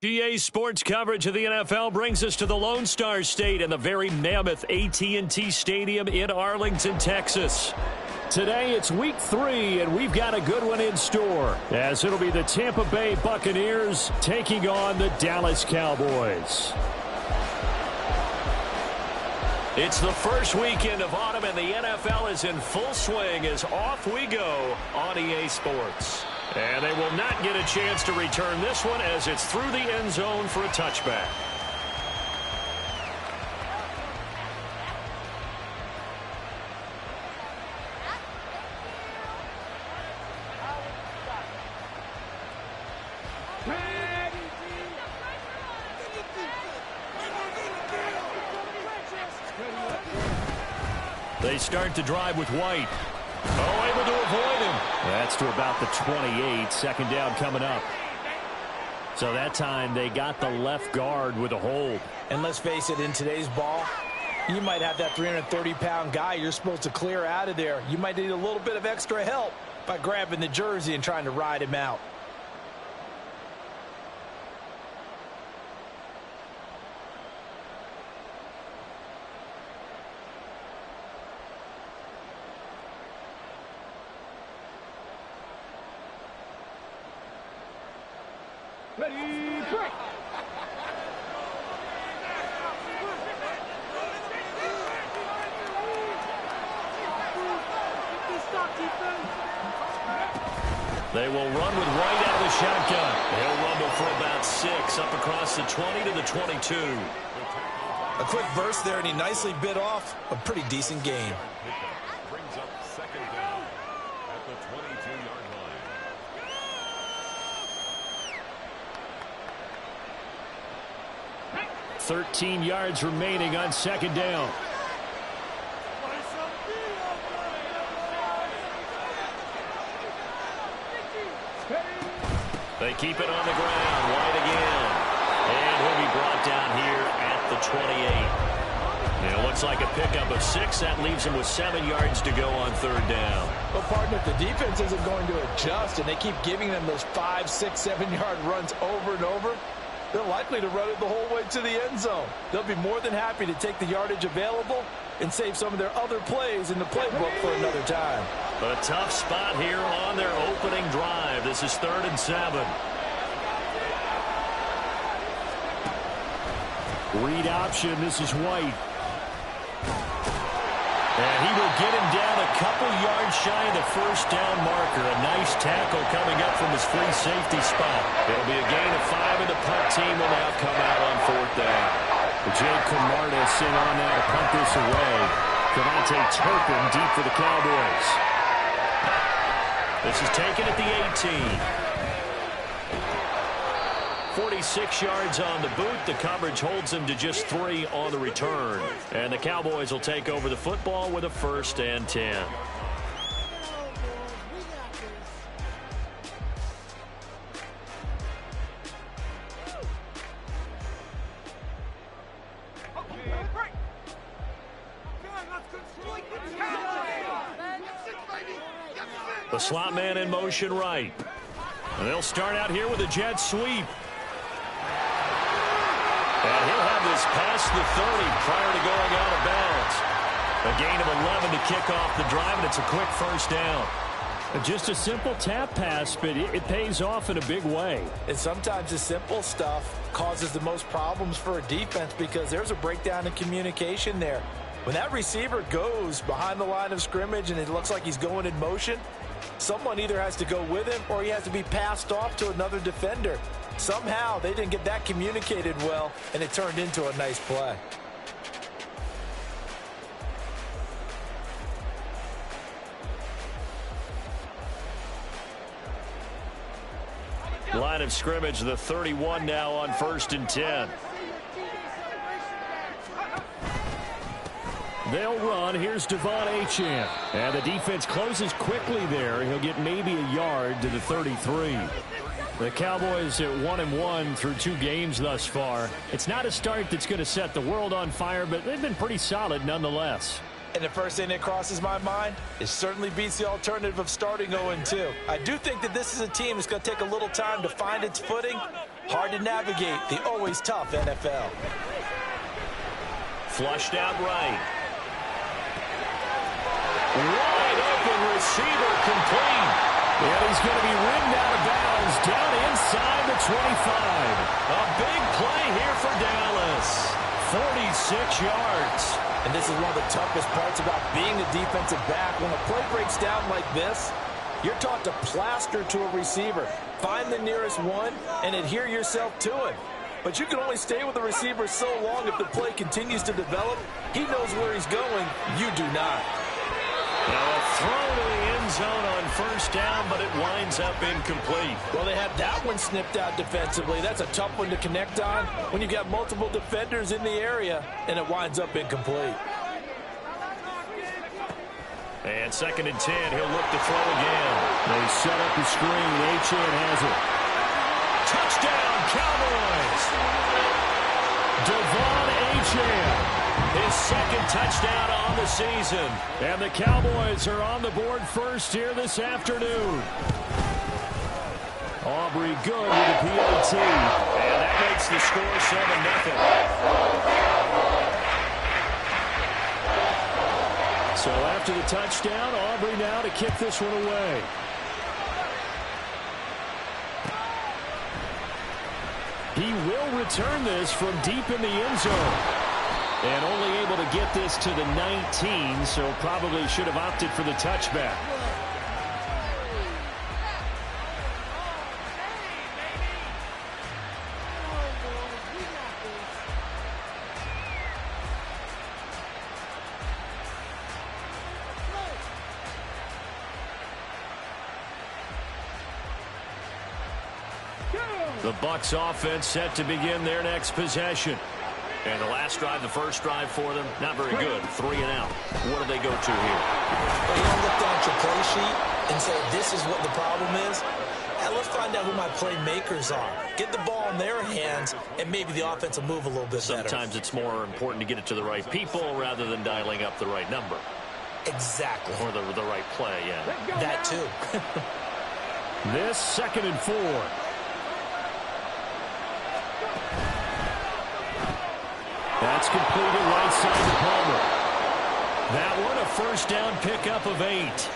GA Sports coverage of the NFL brings us to the Lone Star State and the very mammoth AT&T Stadium in Arlington, Texas. Today it's week 3, and we've got a good one in store, as it'll be the Tampa Bay Buccaneers taking on the Dallas Cowboys. It's the first weekend of autumn, and the NFL is in full swing as off we go on EA Sports. And they will not get a chance to return this one as it's through the end zone for a touchback. They start to drive with White. Oh, able to avoid him. That's to about the 28. Second down coming up. So that time they got the left guard with a hold. And let's face it, in today's ball, you might have that 330-pound guy you're supposed to clear out of there. You might need a little bit of extra help by grabbing the jersey and trying to ride him out. Ready, break! They will run with White out of the shotgun. He'll rumble for about 6 up across the 20 to the 22. A quick burst there, and he nicely bit off a pretty decent gain. Brings up second down at the 22-yard line. 13 yards remaining on second down. They keep it on the ground. White again. And he'll be brought down here at the 28. And it looks like a pickup of 6. That leaves him with 7 yards to go on third down. Well, partner, if the defense isn't going to adjust and they keep giving them those 5, 6, 7-yard runs over and over, they're likely to run it the whole way to the end zone. They'll be more than happy to take the yardage available and save some of their other plays in the playbook for another time. A tough spot here on their opening drive. This is 3rd and 7. Read option. This is White. And he will get him down a couple yards shy of the first down marker. A nice tackle coming up from his free safety spot. It'll be a gain of 5, and the punt team will now come out on 4th down. Jake Camarda in on now to punt this away. Devontae Turpin deep for the Cowboys. This is taken at the 18. 46 yards on the boot. The coverage holds him to just 3 on the return. And the Cowboys will take over the football with a 1st and 10. The slot man in motion right. And they'll start out here with a jet sweep. And he'll have this past the 30 prior to going out of bounds. A gain of 11 to kick off the drive, and it's a quick 1st down. Just a simple tap pass, but it pays off in a big way. And sometimes the simple stuff causes the most problems for a defense because there's a breakdown in communication there. When that receiver goes behind the line of scrimmage and it looks like he's going in motion, someone either has to go with him or he has to be passed off to another defender. Somehow they didn't get that communicated well, and it turned into a nice play. Line of scrimmage, the 31 now on 1st and 10. They'll run. Here's Devon Achane. And the defense closes quickly there. He'll get maybe a yard to the 33. The Cowboys at 1-1 through 2 games thus far. It's not a start that's going to set the world on fire, but they've been pretty solid nonetheless. And the first thing that crosses my mind is certainly beats the alternative of starting 0-2. I do think that this is a team that's going to take a little time to find its footing, Hard to navigate the always tough NFL. Flushed out right. Wide open receiver complete. And he's going to be ridden out of bounds down inside the 25. A big play here for Dallas. 46 yards. And this is one of the toughest parts about being a defensive back. When a play breaks down like this, you're taught to plaster to a receiver. Find the nearest one and adhere yourself to it. But you can only stay with the receiver so long if the play continues to develop. He knows where he's going. You do not. Now a throw to the end zone on first down, but it winds up incomplete. Well, they had that one snipped out defensively. That's a tough one to connect on when you got multiple defenders in the area, and it winds up incomplete. And 2nd and 10, he'll look to throw again. They set up the screen. Achane has it. Touchdown, Cowboys! Devon Achane. His 2nd touchdown on the season. And the Cowboys are on the board first here this afternoon. Aubrey good with the PAT. And that makes the score 7-0. So after the touchdown, Aubrey now to kick this one away. He will return this from deep in the end zone. And only able to get this to the 19, so probably should have opted for the touchback. The Bucs offense set to begin their next possession. And the last drive, the first drive for them, not very good. 3 and out. What do they go to here? Well, you don't look down at your play sheet and say, this is what the problem is. And let's find out who my playmakers are. Get the ball in their hands, and maybe the offense will move a little bit better. Sometimes it's more important to get it to the right people rather than dialing up the right number. Exactly. Or the right play, yeah. That too. This 2nd and 4. That's completed right side to Palmer. That one a first down pickup of 8.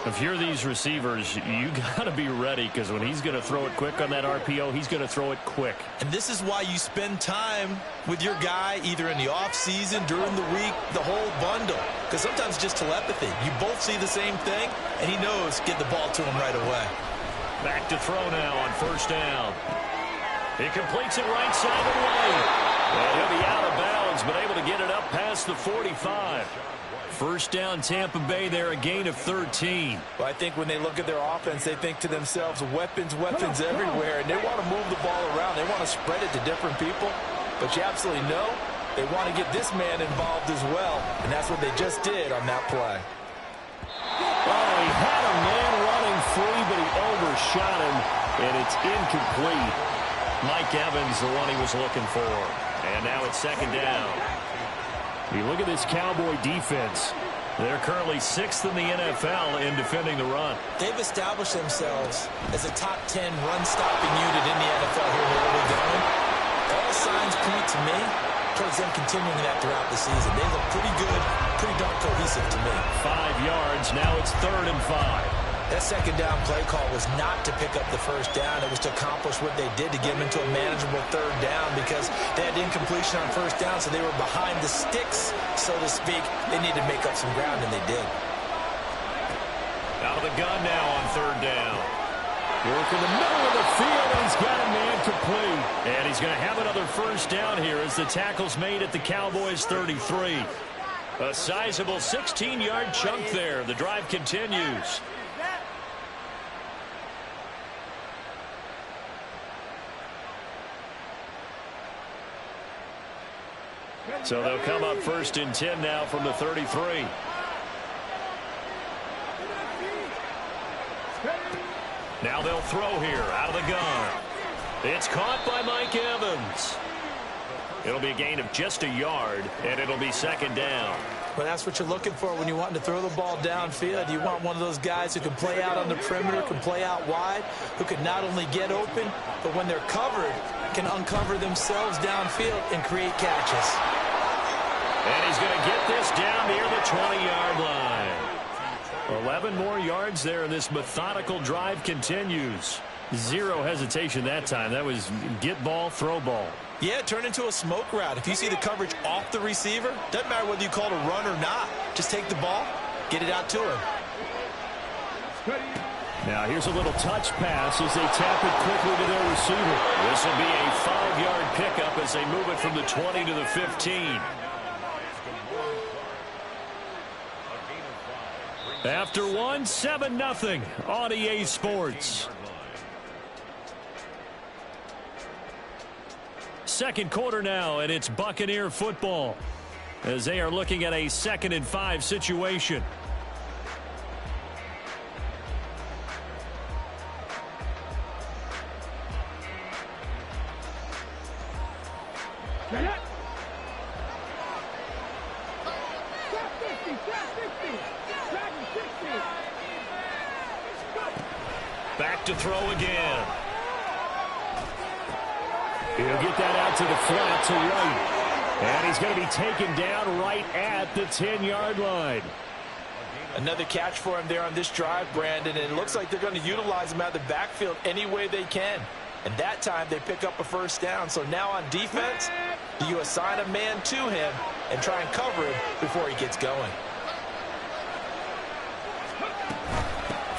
If you're these receivers, you got to be ready because when he's going to throw it quick on that RPO, he's going to throw it quick. And this is why you spend time with your guy either in the offseason, during the week, the whole bundle. Because sometimes it's just telepathy. You both see the same thing, and he knows get the ball to him right away. Back to throw now on first down. He completes it right side of the lane. And he'll be out of bounds, but able to get it up past the 45. First down, Tampa Bay there, a gain of 13. Well, I think when they look at their offense, they think to themselves, weapons everywhere, and they want to move the ball around. They want to spread it to different people, but you absolutely know they want to get this man involved as well, and that's what they just did on that play. Oh, he had a man running free, but he overshot him, and it's incomplete. Mike Evans, the one he was looking for. And now it's 2nd down. You look at this Cowboy defense. They're currently 6th in the NFL in defending the run. They've established themselves as a top 10 run-stopping unit in the NFL here in the early going. All signs point to me towards them continuing that throughout the season. They look pretty good, pretty darn cohesive to me. 5 yards. Now it's 3rd and 5. That 2nd down play call was not to pick up the first down. It was to accomplish what they did to get them into a manageable 3rd down because they had incompletion on first down, so they were behind the sticks, so to speak. They needed to make up some ground, and they did. Out of the gun now on 3rd down. Work in the middle of the field, and he's got a man complete. And he's going to have another first down here as the tackle's made at the Cowboys' 33. A sizable 16-yard chunk there. The drive continues. So they'll come up 1st and 10 now from the 33. Now they'll throw here out of the gun. It's caught by Mike Evans. It'll be a gain of just a yard, and it'll be 2nd down. Well, that's what you're looking for when you want to throw the ball downfield. You want one of those guys who can play out on the perimeter, can play out wide, who can not only get open, but when they're covered, can uncover themselves downfield and create catches. And he's going to get this down near the 20-yard line. 11 more yards there, and this methodical drive continues. Zero hesitation that time. That was get ball, throw ball. Yeah, turn into a smoke route. If you see the coverage off the receiver, doesn't matter whether you call it a run or not. Just take the ball, get it out to him. Now here's a little touch pass as they tap it quickly to their receiver. This will be a 5-yard pickup as they move it from the 20 to the 15. After one, 7-0 on EA Sports. Second quarter now, and it's Buccaneer football as they are looking at a 2nd and 5 situation. Back to throw again. He'll get that out to the flat to right. And he's going to be taken down right at the 10-yard line. Another catch for him there on this drive, Brandon, and it looks like they're going to utilize him out of the backfield any way they can. And that time they pick up a first down. So now on defense, you assign a man to him and try and cover him before he gets going.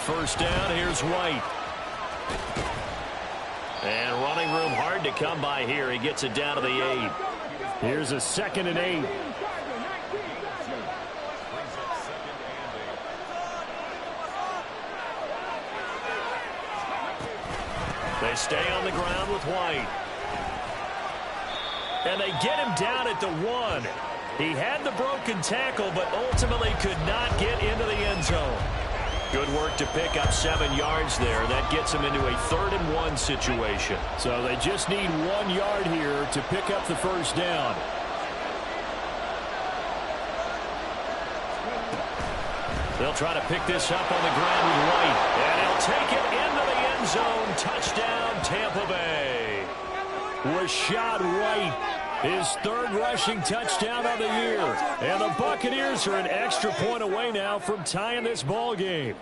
First down, here's White. And running room hard to come by here. He gets it down to the 8. Here's a 2nd and 8. They stay on the ground with White. And they get him down at the 1. He had the broken tackle, but ultimately could not get into the end zone. Good work to pick up 7 yards there. That gets them into a 3rd and 1 situation. So they just need 1 yard here to pick up the first down. They'll try to pick this up on the ground with White. And he'll take it into the end zone. Touchdown, Tampa Bay. Rashad White. His 3rd rushing touchdown of the year. And the Buccaneers are an extra point away now from tying this ball game.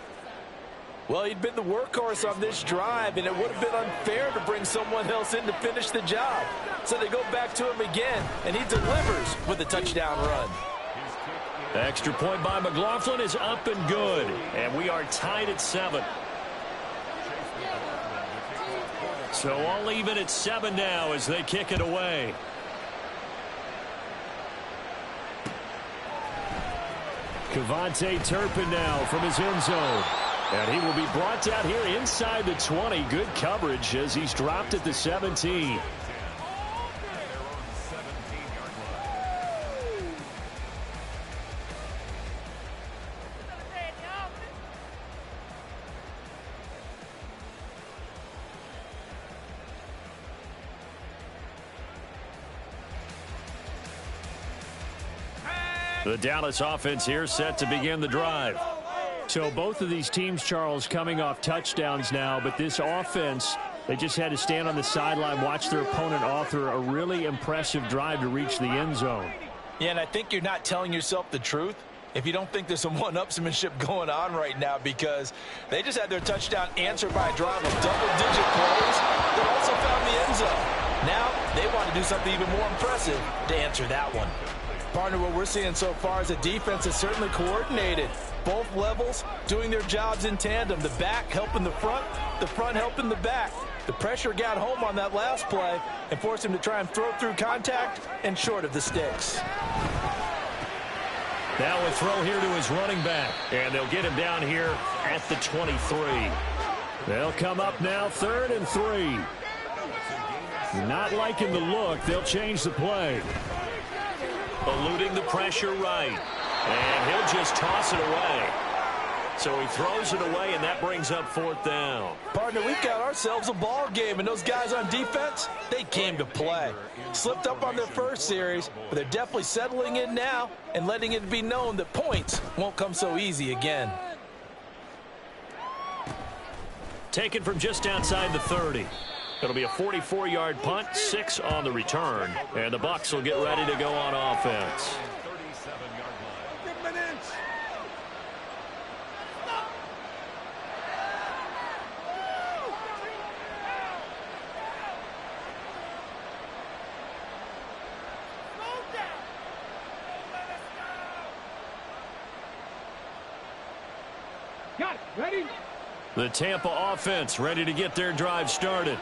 Well, he'd been the workhorse on this drive, and it would have been unfair to bring someone else in to finish the job. So they go back to him again, and he delivers with a touchdown run. The extra point by McLaughlin is up and good. And we are tied at 7. So all even at 7 now as they kick it away. Kevontae Turpin now from his end zone. And he will be brought down here inside the 20. Good coverage as he's dropped at the 17. The Dallas offense here set to begin the drive. So both of these teams, Charles, coming off touchdowns now, but this offense, they just had to stand on the sideline, watch their opponent author a really impressive drive to reach the end zone. Yeah, and I think you're not telling yourself the truth if you don't think there's some one-upsmanship going on right now, because they just had their touchdown answered by a drive of double-digit plays that also found the end zone. Now they want to do something even more impressive to answer that one. Partner, what we're seeing so far is a defense that's certainly coordinated. Both levels doing their jobs in tandem. The back helping the front helping the back. The pressure got home on that last play and forced him to try and throw through contact and short of the sticks. Now a throw here to his running back. And they'll get him down here at the 23. They'll come up now 3rd and 3. Not liking the look. They'll change the play. Eluding the pressure right. And he'll just toss it away. So so he throws it away, and that brings up 4th down. Partner, we've got ourselves a ball game, and those guys on defense, they came to play. Slipped up on their first series, but they're definitely settling in now and letting it be known that points won't come so easy again. Taken from just outside the 30. It'll be a 44-yard punt, 6 on the return, and the Bucs will get ready to go on offense. Got it. Ready? The Tampa offense ready to get their drive started.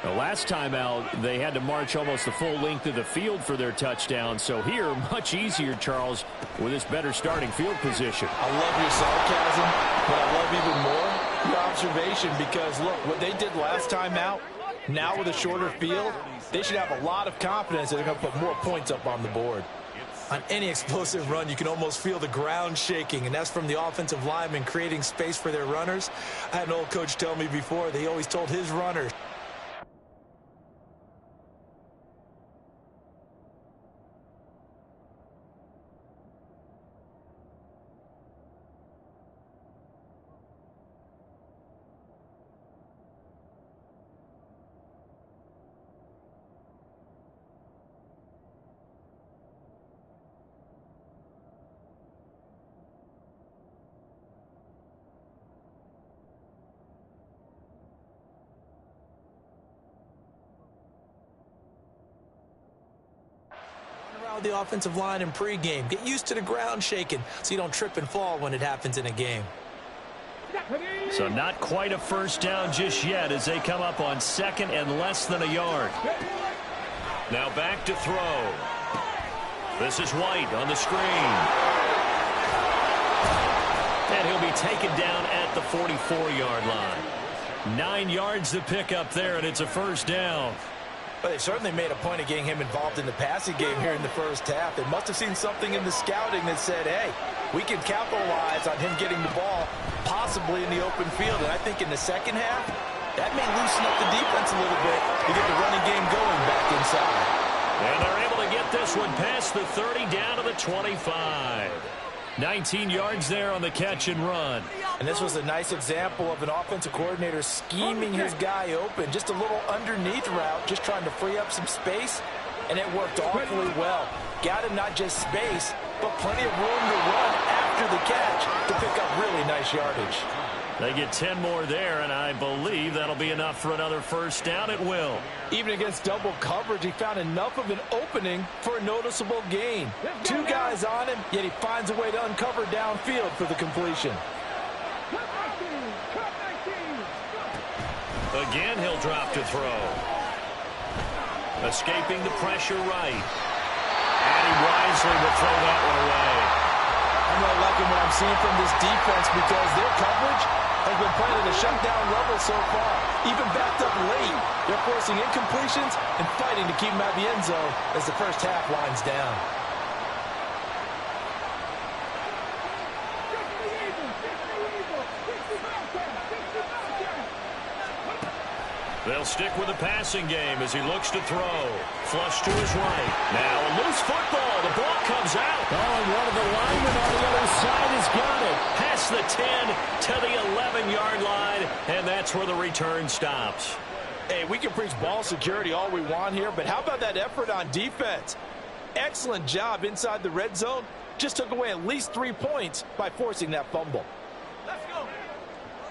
The last time out, they had to march almost the full length of the field for their touchdown. So here, much easier, Charles, with this better starting field position. I love your sarcasm, but I love even more your observation because, look, what they did last time out, now with a shorter field, they should have a lot of confidence that they're going to put more points up on the board. On any explosive run, you can almost feel the ground shaking, and that's from the offensive linemen creating space for their runners. I had an old coach tell me before, they always told his runners, the offensive line in pregame. Get used to the ground shaking so you don't trip and fall when it happens in a game. So not quite a first down just yet as they come up on 2nd and less than a yard. Now back to throw. This is White on the screen. And he'll be taken down at the 44-yard line. 9 yards to pick up there, and it's a first down. But they certainly made a point of getting him involved in the passing game here in the first half. They must have seen something in the scouting that said, hey, we can capitalize on him getting the ball possibly in the open field. And I think in the second half, that may loosen up the defense a little bit to get the running game going back inside. And they're able to get this one past the 30 down to the 25. 19 yards there on the catch and run. And this was a nice example of an offensive coordinator scheming his guy open. Just a little underneath route, just trying to free up some space, and it worked awfully well. Got him not just space, but plenty of room to run after the catch to pick up really nice yardage. They get 10 more there, and I believe that'll be enough for another first down. It will. Even against double coverage, he found enough of an opening for a noticeable gain. 2 guys on him, yet he finds a way to uncover downfield for the completion. Again, he'll drop to throw. Escaping the pressure right. And he wisely will throw that one away. I'm really liking what I'm seeing from this defense because their coverage has been playing at a shutdown level so far. Even backed up late, they're forcing incompletions and fighting to keep them out of the end zone as the first half winds down. They'll stick with the passing game as he looks to throw. Flush to his right. Now a loose football. The ball comes out. Oh, and one of the linemen on the other side has got it. Past the 10 to the 11-yard line, and that's where the return stops. Hey, we can preach ball security all we want here, but how about that effort on defense? Excellent job inside the red zone. Just took away at least 3 points by forcing that fumble.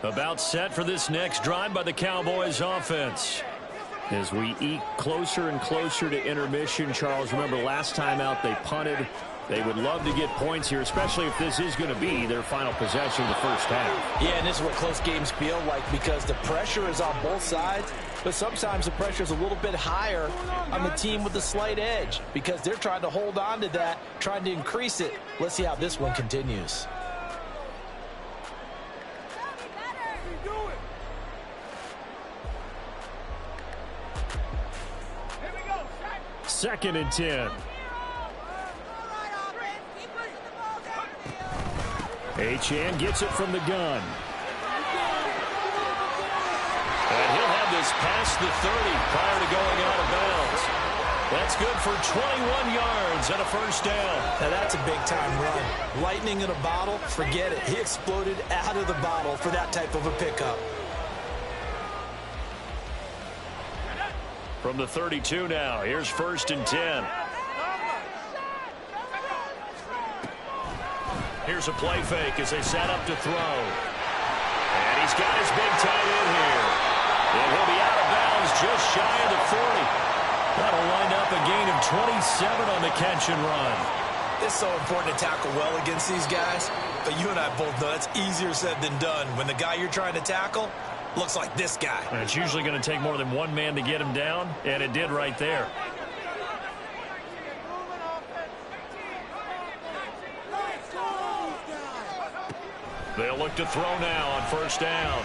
About set for this next drive by the Cowboys offense. As we eke closer and closer to intermission, Charles, remember last time out they punted. They would love to get points here, especially if this is going to be their final possession of the first half. Yeah, and this is what close games feel like because the pressure is on both sides, but sometimes the pressure is a little bit higher on the team with the slight edge because they're trying to hold on to that, trying to increase it. Let's see how this one continues. 2nd and 10. Achane gets it from the gun. And he'll have this past the 30 prior to going out of bounds. That's good for 21 yards and a first down. Now that's a big-time run. Lightning in a bottle, forget it. He exploded out of the bottle for that type of a pickup. From the 32 now, here's 1st and 10. Here's a play fake as they set up to throw. And he's got his big tight end here. And he'll be out of bounds just shy of the 40. That'll wind up a gain of 27 on the catch and run. It's so important to tackle well against these guys. But you and I both know that's easier said than done. When the guy you're trying to tackle looks like this guy. And it's usually going to take more than one man to get him down, and it did right there. They'll look to throw now on 1st down.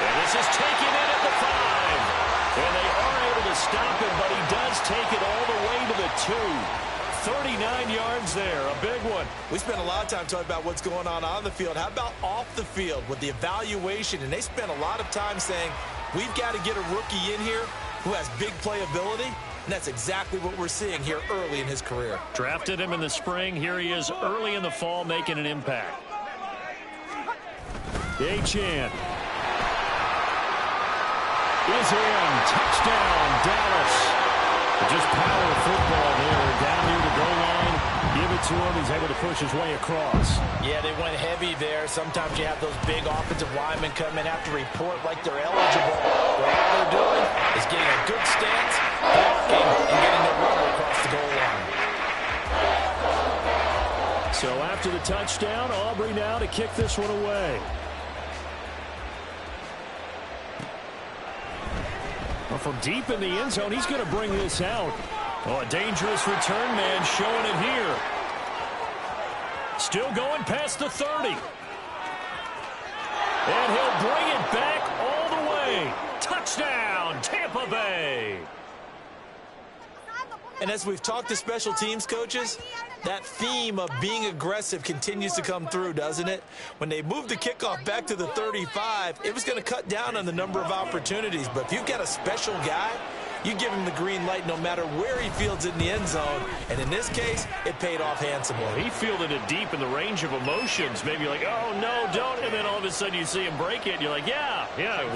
And this is taken in at the 5. And they are able to stop him, but he does take it all the way to the 2. 39 yards there, a big one. We spent a lot of time talking about what's going on the field. How about off the field with the evaluation? And they spent a lot of time saying, we've got to get a rookie in here who has big playability. And that's exactly what we're seeing here early in his career. Drafted him in the spring. Here he is early in the fall making an impact. Achane is in. Touchdown, Dallas. Just power football there. Down near the goal line. Give it to him. He's able to push his way across. Yeah, they went heavy there. Sometimes you have those big offensive linemen come in, have to report like they're eligible. But all they're doing is getting a good stance, blocking, and getting the runner across the goal line. So after the touchdown, Aubrey now to kick this one away. Well, from deep in the end zone, he's going to bring this out. Oh, a dangerous return man showing it here. Still going past the 30. And he'll bring it back all the way. Touchdown, Tampa Bay. And as we've talked to special teams coaches, that theme of being aggressive continues to come through, doesn't it? When they moved the kickoff back to the 35, it was going to cut down on the number of opportunities. But if you've got a special guy, you give him the green light no matter where he fields it in the end zone. And in this case, it paid off handsomely. Well, he fielded it deep in the range of emotions. Maybe you're like, oh, no, don't. And then all of a sudden you see him break it. And you're like, yeah,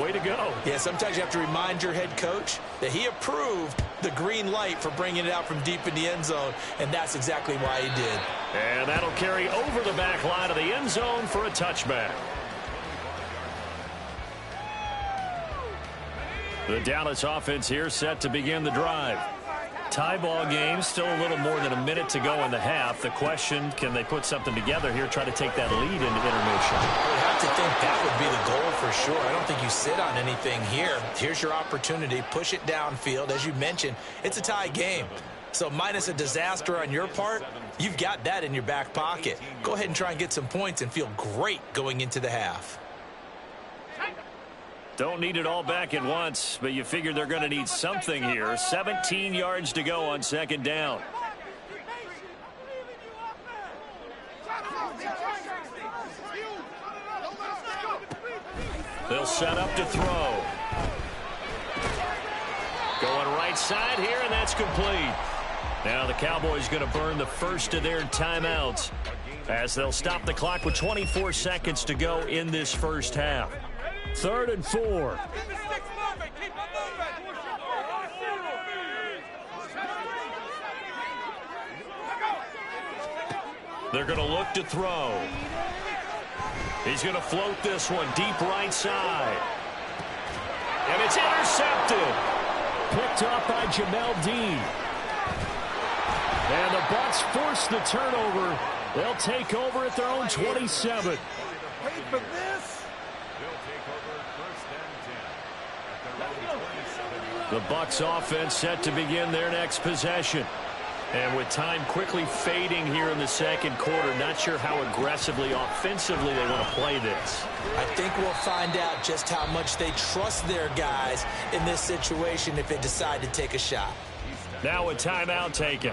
way to go. Yeah, sometimes you have to remind your head coach that he approved the green light for bringing it out from deep in the end zone. And that's exactly why he did. And that'll carry over the back line of the end zone for a touchback. The Dallas offense here set to begin the drive. Tie ball game, still a little more than a minute to go in the half. The question, can they put something together here, try to take that lead into intermission? I would have to think that would be the goal for sure. I don't think you sit on anything here. Here's your opportunity. Push it downfield. As you mentioned, it's a tie game. So minus a disaster on your part, you've got that in your back pocket. Go ahead and try and get some points and feel great going into the half. Don't need it all back at once, but you figure they're going to need something here. 17 yards to go on 2nd down. They'll set up to throw. Going right side here, and that's complete. Now the Cowboys going to burn the first of their timeouts as they'll stop the clock with 24 seconds to go in this first half. 3rd and 4. They're going to look to throw. He's going to float this one deep right side. And it's intercepted. Picked up by Jamel Dean. And the Bucs force the turnover. They'll take over at their own 27. Wait for this. The Bucs offense set to begin their next possession. And with time quickly fading here in the second quarter, not sure how aggressively, offensively they want to play this. I think we'll find out just how much they trust their guys in this situation if they decide to take a shot. Now a timeout taken.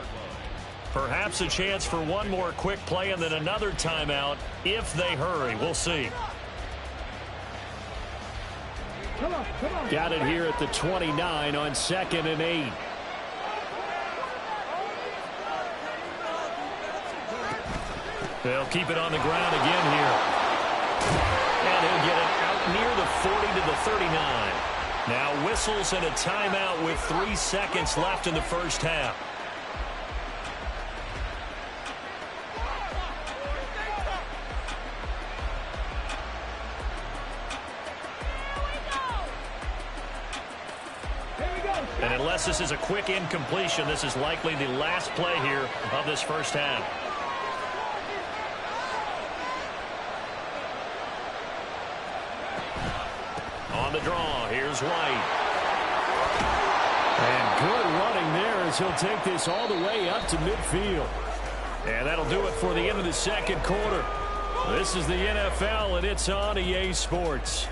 Perhaps a chance for one more quick play and then another timeout if they hurry. We'll see. Got it here at the 29 on 2nd and 8. They'll keep it on the ground again here. And he'll get it out near the 40 to the 39. Now whistles and a timeout with 3 seconds left in the first half. And unless this is a quick incompletion, this is likely the last play here of this first half. On the draw, here's White. And good running there as he'll take this all the way up to midfield. And that'll do it for the end of the second quarter. This is the NFL, and it's on EA Sports.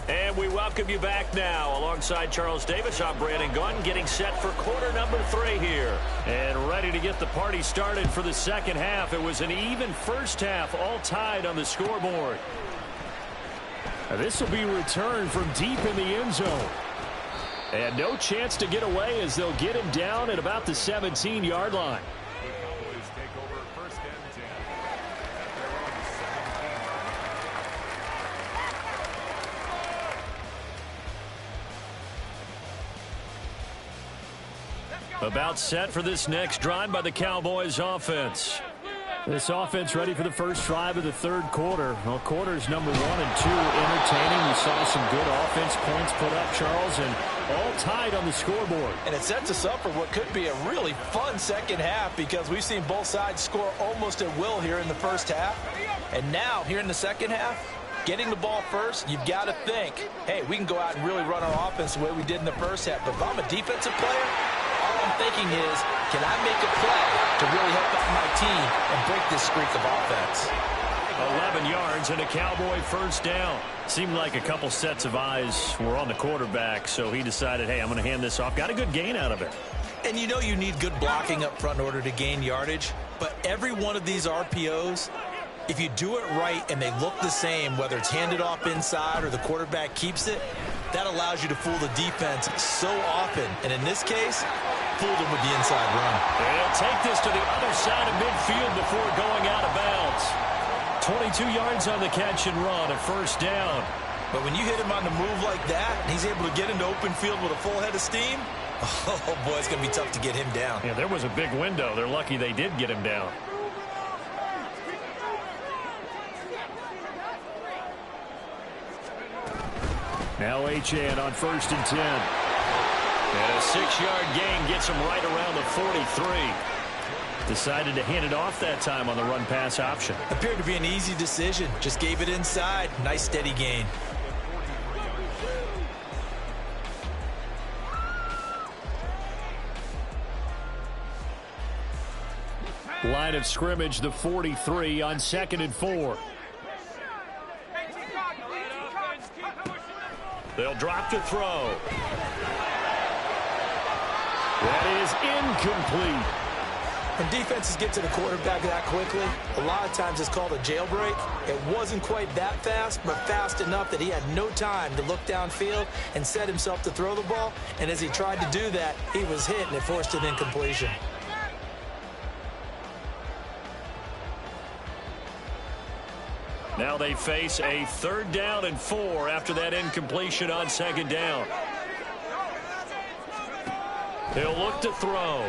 And we welcome you back now. Alongside Charles Davis, I'm Brandon Gunn, getting set for quarter number 3 here. And ready to get the party started for the second half. It was an even first half, all tied on the scoreboard. This will be returned from deep in the end zone. And no chance to get away as they'll get him down at about the 17-yard line. The Cowboys take over 1st and 10 at their own 17. About set for this next drive by the Cowboys offense. This offense ready for the first drive of the third quarter. Well, quarters number 1 and 2 entertaining. We saw some good offense points put up, Charles, and all tied on the scoreboard. And it sets us up for what could be a really fun second half because we've seen both sides score almost at will here in the first half. And now, here in the second half, getting the ball first, you've got to think, hey, we can go out and really run our offense the way we did in the first half. But if I'm a defensive player, all I'm thinking is, can I make a play to really help out my team and break this streak of offense? 11 yards and a Cowboy first down. Seemed like a couple sets of eyes were on the quarterback, so he decided, hey, I'm going to hand this off. Got a good gain out of it. And you know you need good blocking up front in order to gain yardage, but every one of these RPOs, if you do it right and they look the same, whether it's handed off inside or the quarterback keeps it, that allows you to fool the defense so often. And in this case, fooled them with the inside run. They'll take this to the other side of midfield before going out of bounds. 22 yards on the catch and run, a first down. But when you hit him on the move like that, and he's able to get into open field with a full head of steam, oh boy, it's going to be tough to get him down. Yeah, there was a big window. They're lucky they did get him down. Now Achane on 1st and 10. And a 6-yard gain gets him right around the 43. Decided to hand it off that time on the run-pass option. Appeared to be an easy decision. Just gave it inside. Nice steady gain. Line of scrimmage, the 43 on 2nd and 4. They'll drop to throw. That is incomplete. When defenses get to the quarterback that quickly, a lot of times it's called a jailbreak. It wasn't quite that fast, but fast enough that he had no time to look downfield and set himself to throw the ball. And as he tried to do that, he was hit and it forced an incompletion. Now they face a 3rd down and 4 after that incompletion on 2nd down. He'll look to throw.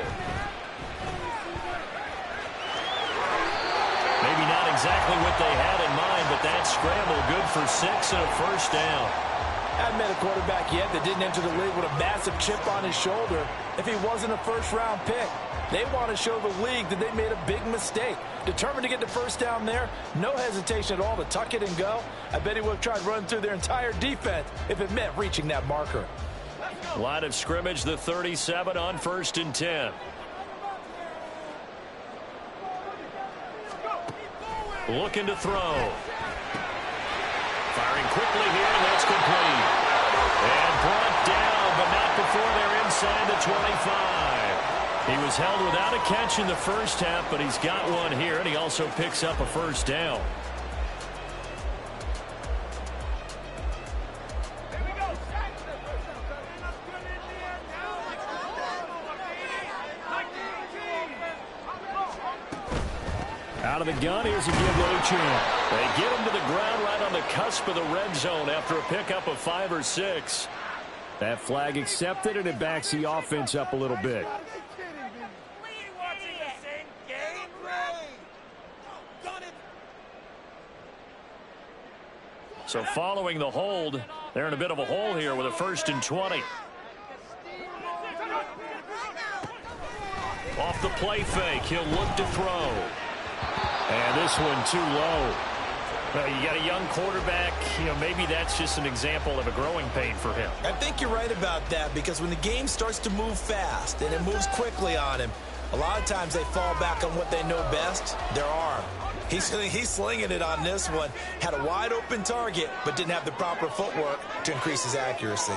Maybe not exactly what they had in mind, but that scramble good for 6 and a first down. I haven't met a quarterback yet that didn't enter the league with a massive chip on his shoulder if he wasn't a first-round pick. They want to show the league that they made a big mistake. Determined to get the first down there, no hesitation at all to tuck it and go. I bet he would have tried running through their entire defense if it meant reaching that marker. Line of scrimmage, the 37 on 1st and 10. Looking to throw. Firing quickly here, and that's complete. And brought down, but not the 25. He was held without a catch in the first half, but he's got one here, and he also picks up a first down. Out of the gun, here's a give to Uchin. They get him to the ground right on the cusp of the red zone after a pickup of 5 or 6. That flag accepted, and it backs the offense up a little bit. So following the hold, they're in a bit of a hole here with a 1st and 20. Off the play fake, he'll look to throw. And this one too low. Well, you got a young quarterback. Maybe that's just an example of a growing pain for him. I think you're right about that, because when the game starts to move fast and it moves quickly on him, a lot of times they fall back on what they know best, their arm. He's slinging it on this one. Had a wide open target, but didn't have the proper footwork to increase his accuracy.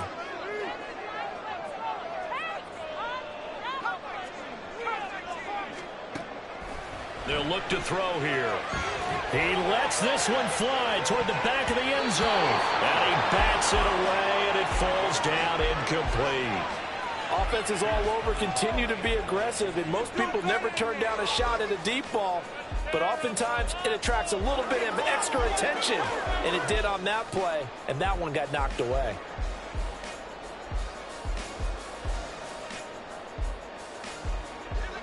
They'll look to throw here. He lets this one fly toward the back of the end zone. And he bats it away, and it falls down incomplete. Offenses all over continue to be aggressive, and most people never turn down a shot at a deep ball. But oftentimes, it attracts a little bit of extra attention. And it did on that play, and that one got knocked away.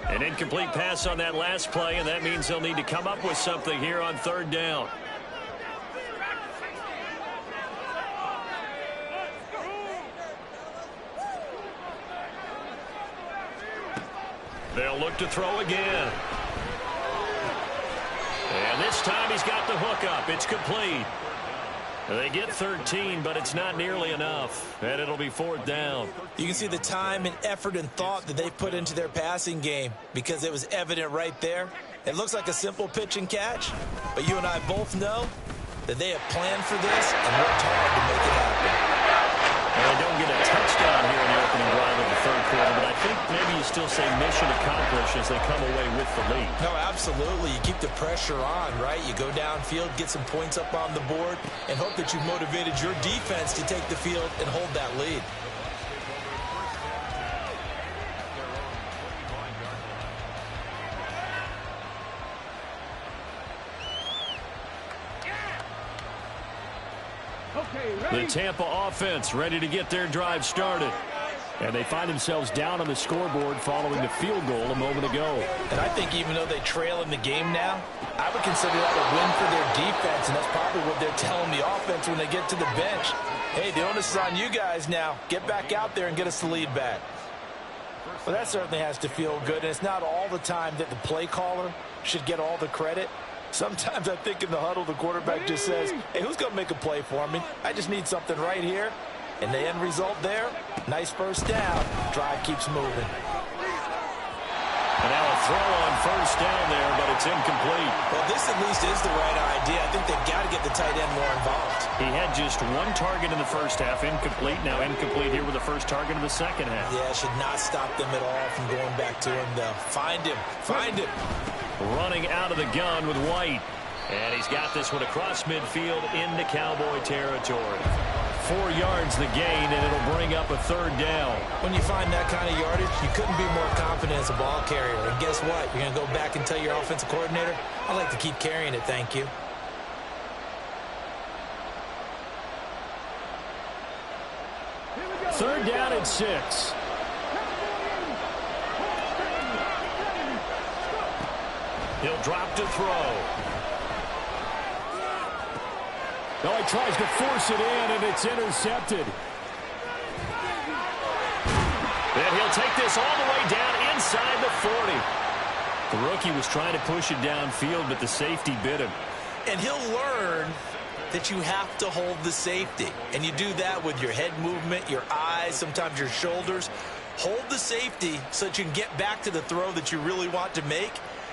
An incomplete pass on that last play, and that means they'll need to come up with something here on 3rd down. They'll look to throw again. And this time he's got the hook up. It's complete. They get 13, but it's not nearly enough, and it'll be 4th down. You can see the time and effort and thought that they put into their passing game, because it was evident right there. It looks like a simple pitch and catch, but you and I both know that they have planned for this and worked hard to make it happen. And they don't get a touchdown here in the opening drive of the 3rd quarter, but I think maybe you still say mission accomplished as they come away with the lead. No, absolutely. You keep the pressure on, right? You go downfield, get some points up on the board, and hope that you've motivated your defense to take the field and hold that lead. The Tampa offense ready to get their drive started. And they find themselves down on the scoreboard following the field goal a moment ago. And I think even though they trail in the game now, I would consider that a win for their defense, and that's probably what they're telling the offense when they get to the bench. Hey, the onus is on you guys now. Get back out there and get us the lead back. Well, that certainly has to feel good, and it's not all the time that the play caller should get all the credit. Sometimes I think in the huddle, the quarterback just says, hey, who's going to make a play for me? I just need something right here. And the end result there, nice 1st down. Drive keeps moving. And now a throw on 1st down there, but it's incomplete. Well, this at least is the right idea. I think they've got to get the tight end more involved. He had just 1 target in the first half, incomplete. Now incomplete here with the first target of the second half. Yeah, should not stop them at all from going back to him, though. Find him. Find him. Running out of the gun with White. And he's got this one across midfield into Cowboy territory. 4 yards the gain, and it'll bring up a 3rd down. When you find that kind of yardage, you couldn't be more confident as a ball carrier. And guess what? You're going to go back and tell your offensive coordinator, I'd like to keep carrying it, thank you. Third down and 6. He'll drop to throw. Well, he tries to force it in, and it's intercepted. And he'll take this all the way down inside the 40. The rookie was trying to push it downfield, but the safety bit him. And he'll learn that you have to hold the safety. And you do that with your head movement, your eyes, sometimes your shoulders. Hold the safety so that you can get back to the throw that you really want to make.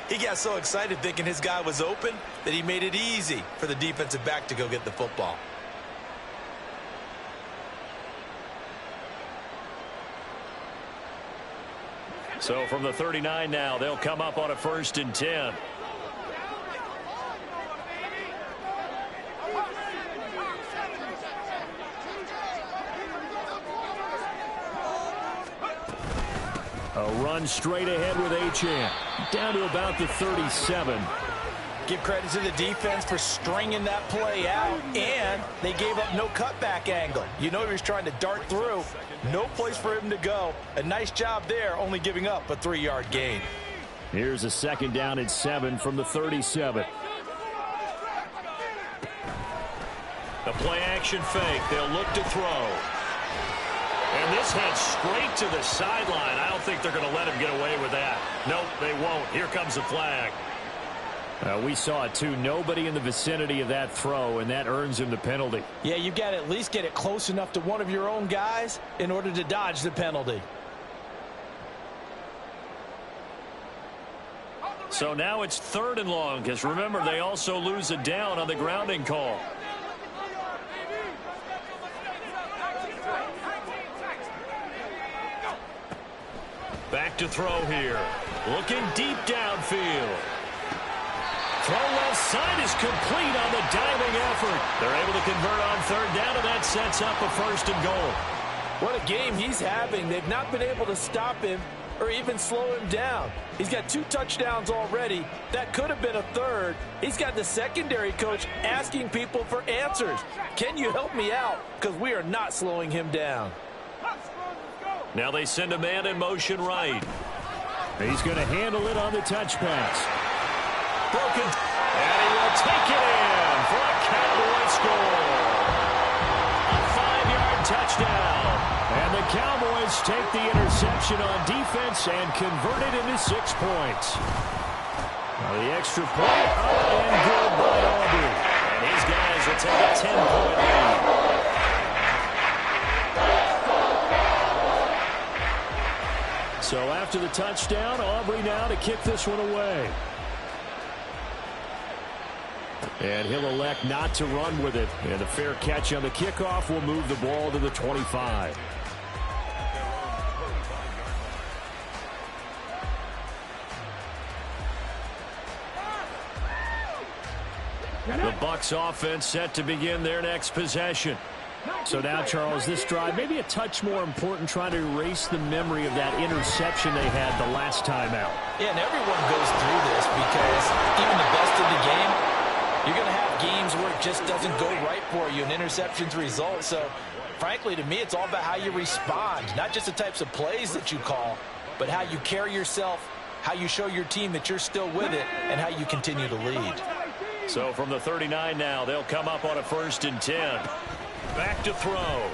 He got so excited thinking his guy was open that he made it easy for the defensive back to go get the football. So from the 39 now, they'll come up on a 1st and 10. A run straight ahead with Achane. Down to about the 37. Give credit to the defense for stringing that play out, and they gave up no cutback angle. You know he was trying to dart through. No place for him to go. A nice job there, only giving up a 3-yard gain. Here's a 2nd down and 7 from the 37. The play-action fake. They'll look to throw. And this heads straight to the sideline. I don't think they're going to let him get away with that. Nope, they won't. Here comes the flag. We saw it, too. Nobody in the vicinity of that throw, and that earns him the penalty. Yeah, you've got to at least get it close enough to one of your own guys in order to dodge the penalty. So now it's 3rd and long, because remember, they also lose a down on the grounding call. Back to throw here. Looking deep downfield. Throw left side is complete on the diving effort. They're able to convert on 3rd down, and that sets up a 1st and goal. What a game he's having. They've not been able to stop him or even slow him down. He's got 2 touchdowns already. That could have been a 3rd. He's got the secondary coach asking people for answers. Can you help me out? Because we are not slowing him down. Now they send a man in motion right. He's going to handle it on the touch pass. Broken. And he will take it in for a Cowboy score. A 5-yard touchdown. And the Cowboys take the interception on defense and convert it into 6 points. Now the extra point up and good by Aubrey. And his guys will take a 10-point lead. So after the touchdown, Aubrey now to kick this one away. And he'll elect not to run with it. And a fair catch on the kickoff will move the ball to the 25. The Bucs offense set to begin their next possession. So now, Charles, this drive maybe a touch more important, trying to erase the memory of that interception they had the last time out. Yeah, and everyone goes through this because even the best in the game, you're going to have games where it just doesn't go right for you, and interceptions result. So, frankly, to me, it's all about how you respond, not just the types of plays that you call, but how you carry yourself, how you show your team that you're still with it, and how you continue to lead. So from the 39 now, they'll come up on a 1st and 10. Back to throw.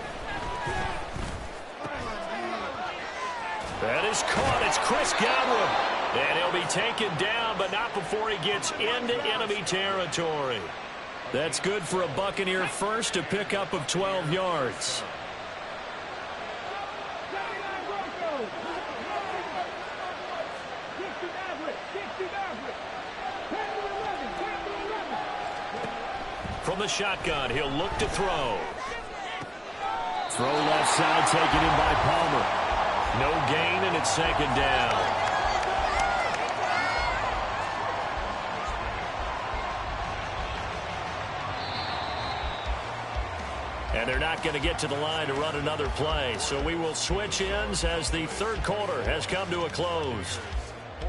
That is caught. It's Chris Godwin. And he'll be taken down, but not before he gets into enemy territory. That's good for a Buccaneer first, a pickup of 12 yards. From the shotgun, he'll look to throw. Throw left side, taken in by Palmer. No gain, and it's 2nd down. And they're not going to get to the line to run another play. So we will switch ends as the 3rd quarter has come to a close.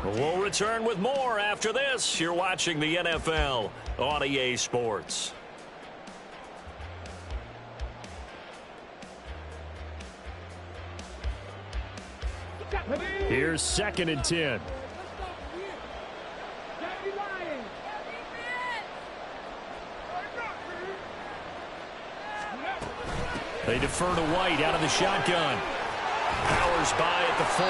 We'll return with more after this. You're watching the NFL on EA Sports. Here's 2nd and 10. They defer to White out of the shotgun. Powers by at the 40.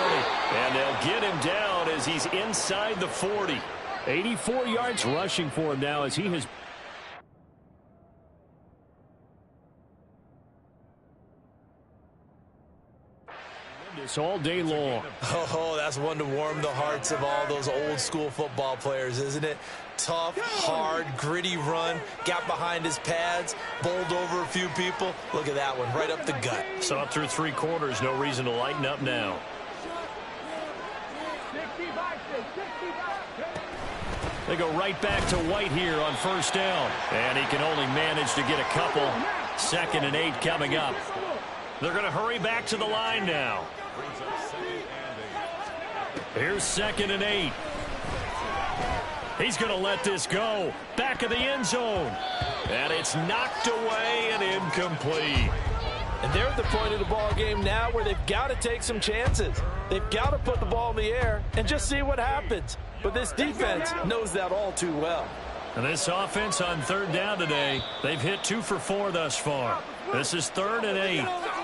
And they'll get him down as he's inside the 40. 84 yards rushing for him now as he has... all day long. Oh, that's one to warm the hearts of all those old school football players, isn't it? Tough, hard, gritty run, got behind his pads, bowled over a few people. Look at that one, right up the gut. So up through 3 quarters, no reason to lighten up now. They go right back to White here on first down. And he can only manage to get a couple. 2nd and 8 coming up. They're going to hurry back to the line now. Here's 2nd and 8. He's going to let this go. Back of the end zone. And it's knocked away and incomplete. And they're at the point of the ball game now where they've got to take some chances. They've got to put the ball in the air and just see what happens. But this defense knows that all too well. And this offense on 3rd down today, they've hit 2 for 4 thus far. This is 3rd and 8.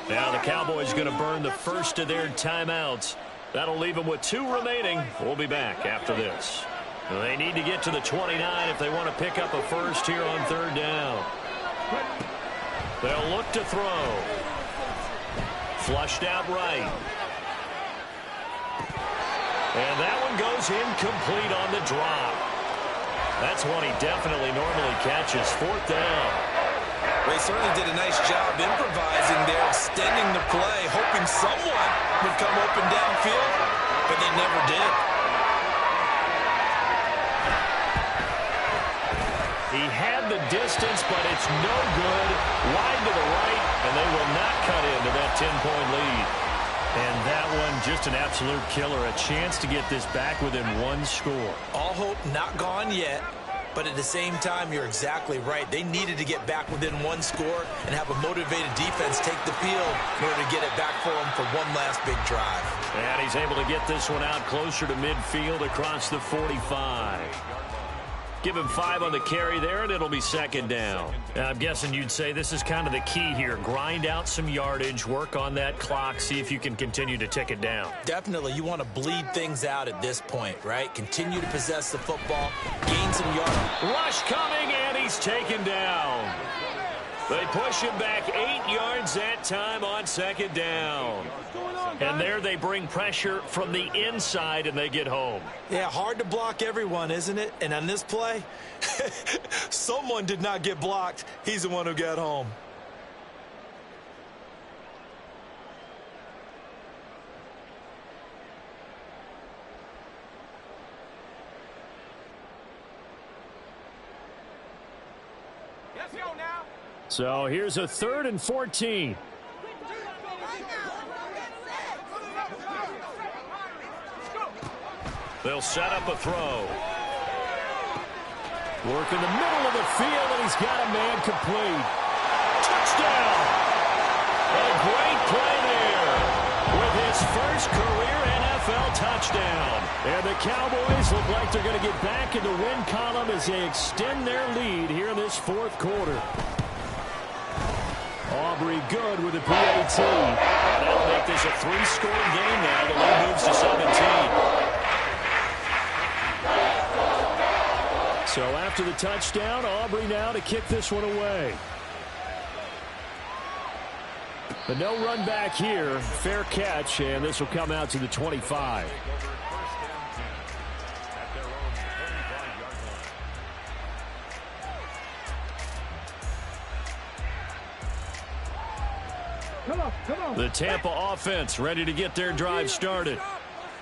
Now the Cowboys going to burn the first of their timeouts. That'll leave them with 2 remaining. We'll be back after this. They need to get to the 29 if they want to pick up a first here on 3rd down. They'll look to throw. Flushed out right. And that one goes incomplete on the drop. That's one he definitely normally catches. 4th down. They certainly did a nice job improvising there, extending the play, hoping someone would come open downfield, but they never did. He had the distance, but it's no good. Wide to the right, and they will not cut into that 10-point lead. And that one, just an absolute killer. A chance to get this back within 1 score. All hope not gone yet, but at the same time, you're exactly right. They needed to get back within 1 score and have a motivated defense take the field in order to get it back for them for one last big drive. And he's able to get this one out closer to midfield across the 45. Give him 5 on the carry there, and it'll be 2nd down. I'm guessing you'd say this is kind of the key here. Grind out some yardage, work on that clock, see if you can continue to tick it down. Definitely. You want to bleed things out at this point, right? Continue to possess the football, gain some yardage. Rush coming, and he's taken down. They push him back 8 yards that time on 2nd down. And there they bring pressure from the inside, and they get home. Yeah, hard to block everyone, isn't it? And on this play, someone did not get blocked. He's the one who got home. Let's go now. So here's a 3rd and 14. They'll set up a throw. Work in the middle of the field, and he's got a man complete. Touchdown! A great play there with his first career NFL touchdown. And the Cowboys look like they're going to get back in the win column as they extend their lead here in this 4th quarter. Aubrey good with a PAT. And that'll make this a 3-score game now. The lead moves to 17. So after the touchdown, Aubrey now to kick this one away. But no run back here. Fair catch, and this will come out to the 25. The Tampa offense ready to get their drive started.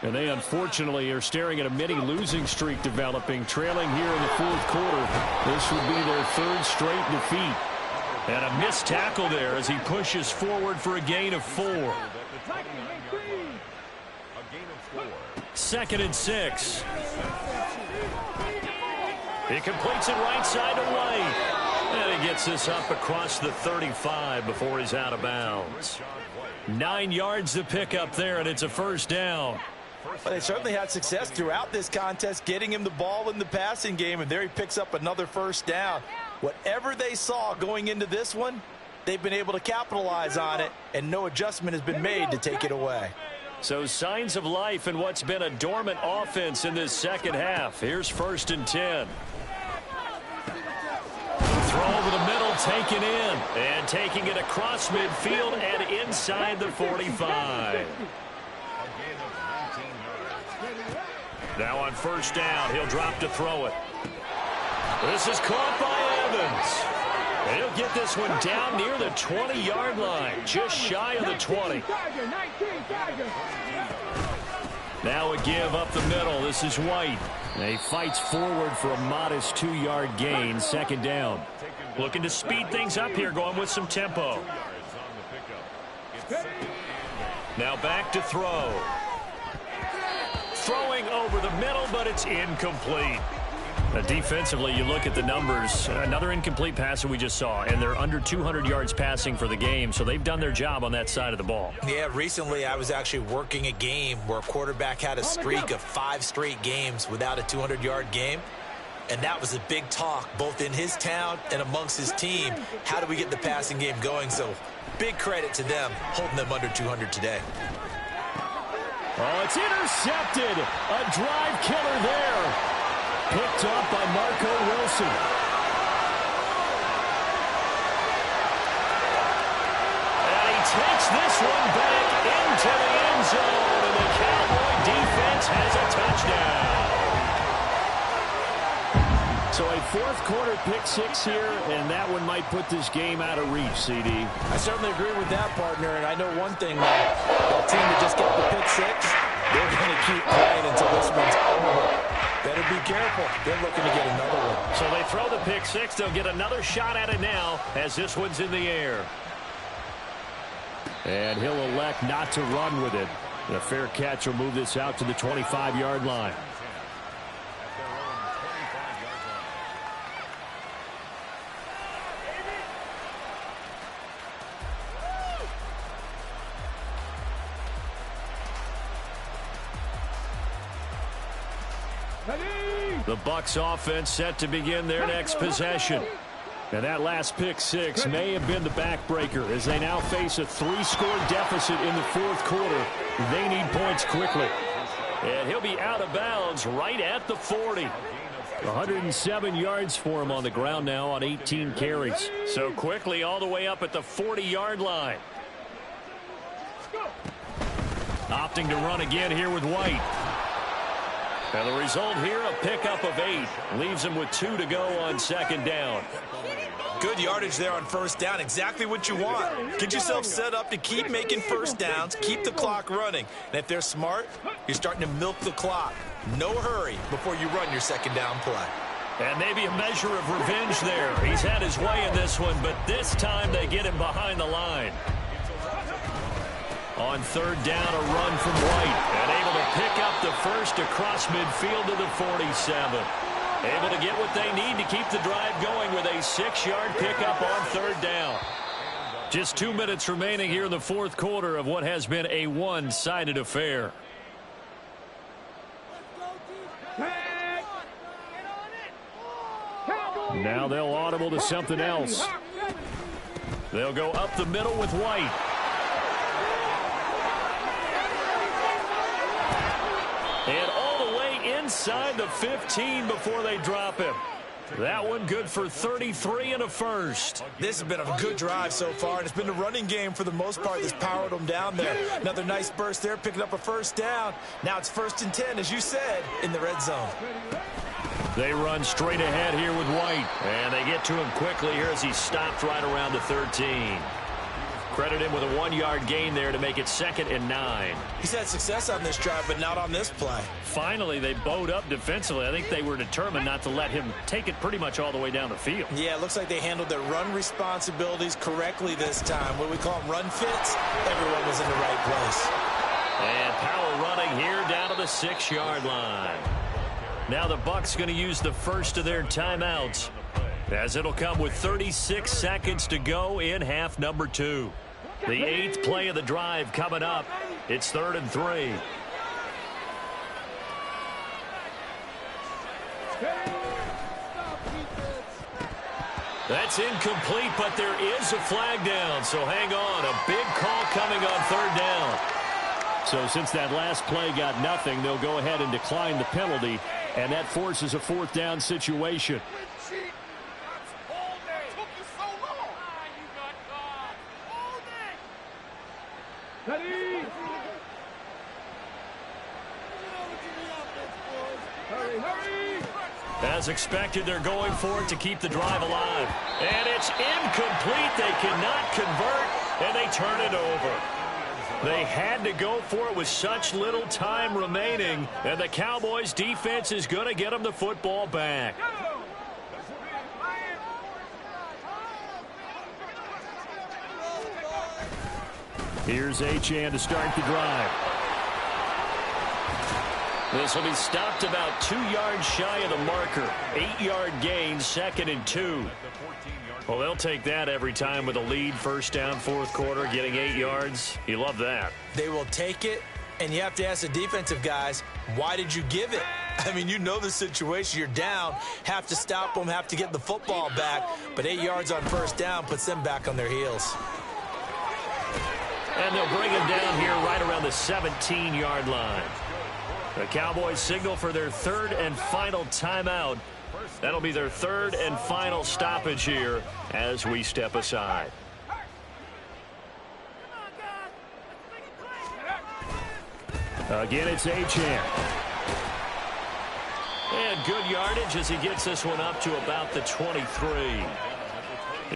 And they unfortunately are staring at a mini losing streak developing, trailing here in the 4th quarter. This would be their 3rd straight defeat. And a missed tackle there as he pushes forward for a gain of 4. 2nd and 6. He completes it right side to White. And he gets this up across the 35 before he's out of bounds. 9 yards to pick up there, and it's a 1st down. Well, they certainly had success throughout this contest, getting him the ball in the passing game, and there he picks up another 1st down. Whatever they saw going into this one, they've been able to capitalize on it, and no adjustment has been made to take it away. So signs of life in what's been a dormant offense in this 2nd half. Here's 1st and 10. Throw over the middle, taken in, and taking it across midfield and inside the 45. Now on 1st down, he'll drop to throw it. This is caught by Evans. And he'll get this one down near the 20-yard line, just shy of the 20. Now a give up the middle. This is White. And he fights forward for a modest 2-yard gain. Second down. Looking to speed things up here, going with some tempo. Now back to throw. Throwing over the middle, but it's incomplete. Defensively, you look at the numbers. Another incomplete pass that we just saw, and they're under 200 yards passing for the game, so they've done their job on that side of the ball. Yeah, recently I was actually working a game where a quarterback had a streak of 5 straight games without a 200-yard game, and that was a big talk both in his town and amongst his team. How do we get the passing game going? So big credit to them holding them under 200 today. Oh, it's intercepted. A drive killer there. Picked up by Marco Wilson. And he takes this one back into the end zone, and the Cowboy defense has a touchdown. So a fourth-quarter pick-6 here, and that one might put this game out of reach, CD. I certainly agree with that, partner, and I know one thing, that team that just got the pick-6, they're going to keep playing until this one's over. Better be careful. They're looking to get another one. So they throw the pick-6. They'll get another shot at it now as this one's in the air. And he'll elect not to run with it. The fair catch will move this out to the 25-yard line. The Bucs offense set to begin their next possession. And that last pick-6 may have been the backbreaker as they now face a 3-score deficit in the fourth quarter. They need points quickly. And he'll be out of bounds right at the 40. 107 yards for him on the ground now on 18 carries. So quickly all the way up at the 40-yard line. Opting to run again here with White. And the result here, a pickup of 8. Leaves him with 2 to go on second down. Good yardage there on first down. Exactly what you want. Get yourself set up to keep making first downs, keep the clock running. And if they're smart, you're starting to milk the clock. No hurry before you run your second down play. And maybe a measure of revenge there. He's had his way in this one, but this time they get him behind the line. On third down, a run from White. And able to pick up the first across midfield to the 47. Able to get what they need to keep the drive going with a 6-yard pickup on third down. Just 2 minutes remaining here in the fourth quarter of what has been a one-sided affair. Now they'll audible to something else. They'll go up the middle with White. And all the way inside the 15 before they drop him. That one good for 33 and a first. This has been a good drive so far, and it's been the running game for the most part that's powered them down there. Another nice burst there, picking up a first down. Now it's 1st and 10, as you said, in the red zone. They run straight ahead here with White. And they get to him quickly here as he stopped right around the 13. Credit him with a 1-yard gain there to make it 2nd and 9. He's had success on this drive, but not on this play. Finally, they bowed up defensively. I think they were determined not to let him take it pretty much all the way down the field. Yeah, it looks like they handled their run responsibilities correctly this time. What we call them run fits, everyone was in the right place. And power running here down to the 6-yard line. Now the Bucs going to use the first of their timeouts, as it'll come with 36 seconds to go in half number 2. The 8th play of the drive coming up. It's 3rd and 3. That's incomplete, but there is a flag down, so hang on. A big call coming on 3rd down. So since that last play got nothing, they'll go ahead and decline the penalty, and that forces a 4th down situation. As expected, they're going for it to keep the drive alive. And it's incomplete. They cannot convert, and they turn it over. They had to go for it with such little time remaining, and the Cowboys defense is going to get them the football back. Here's Achane to start the drive. This will be stopped about 2 yards shy of the marker. 8-yard gain, 2nd and 2. Well, they'll take that every time with a lead, first down, fourth quarter, getting 8 yards. You love that. They will take it, and you have to ask the defensive guys, why did you give it? I mean, you know the situation. You're down, have to stop them, have to get the football back, but 8 yards on first down puts them back on their heels. And they'll bring him down here right around the 17-yard line. The Cowboys signal for their 3rd and final timeout. That'll be their 3rd and final stoppage here as we step aside. Again, it's Achane. And good yardage as he gets this one up to about the 23.